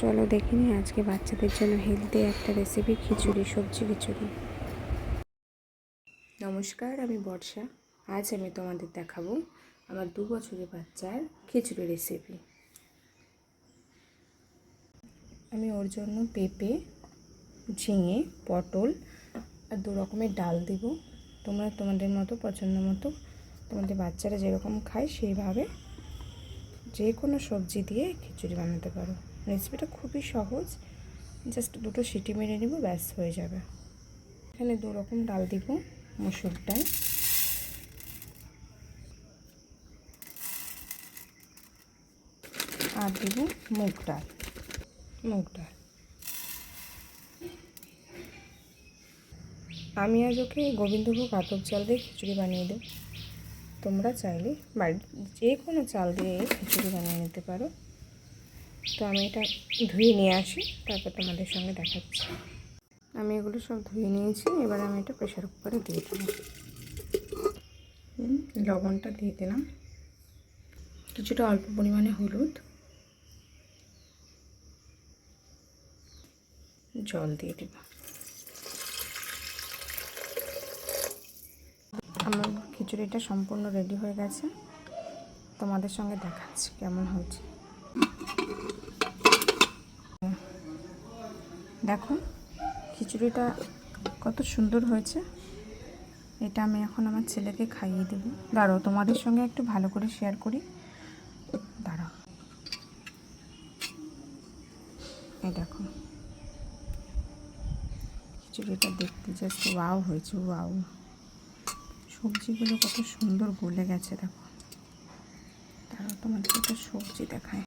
চলো দেখে নিই আজকে বাচ্চাদের জন্য হেলদি একটা রেসিপি, খিচুড়ি, সবজি খিচুড়ি। নমস্কার, আমি বর্ষা। আজ আমি তোমাদের দেখাবো আমার 2 বছরের বাচ্চার খিচুড়ি রেসিপি। আমি ওর জন্য পেঁপে, ঝিঙে, পটল আর 2 রকমের ডাল দেব। তোমরা তোমাদের মতো পছন্দ মতো, তোমাদের বাচ্চারা যেরকম খায় সেইভাবে যে কোনো সবজি দিয়ে খিচুড়ি বানাতে পারো। রেসিপিটা খুবই সহজ, জাস্ট 2টো সিটি মেরে নেব, ব্যাস হয়ে যাবে। এখানে 2 রকম ডাল দিব, মসুর ডাল আর দিব মুগ ডাল। আমি আজ ওকে গোবিন্দভোগ আতপ চাল দিয়ে খিচুড়ি বানিয়ে দেব। তোমরা চাইলে বাড়ির যে কোনো চাল দিয়ে খিচুড়ি বানিয়ে নিতে পারো। তো আমি এটা ধুয়ে নিয়ে আসি, তারপর তোমাদের সঙ্গে দেখাচ্ছি। আমি এগুলো সব ধুয়ে নিয়েছি, এবার আমি এটা প্রেশার কুকারে দিয়ে দেবো। লবণটা দিয়ে দিলাম, কিছুটা অল্প পরিমাণে হলুদ, জল দিয়ে দেব। আমার খিচুড়িটা সম্পূর্ণ রেডি হয়ে গেছে, তোমাদের সঙ্গে দেখাচ্ছি কেমন হয়েছে। দেখো খিচুড়িটা কত সুন্দর হয়েছে। এটা আমি এখন আমার ছেলেকে খাইয়ে দেবো। দাঁড়াও, তোমাদের সঙ্গে একটু ভালো করে শেয়ার করি, দাঁড়াও। এই দেখো খিচুড়িটা দেখতে জাস্ট ওয়াও হয়েছে, ওয়াও। সবজিগুলো কত সুন্দর গলে গেছে দেখো। দাঁড়াও, তোমাদের একটা সবজি দেখায়।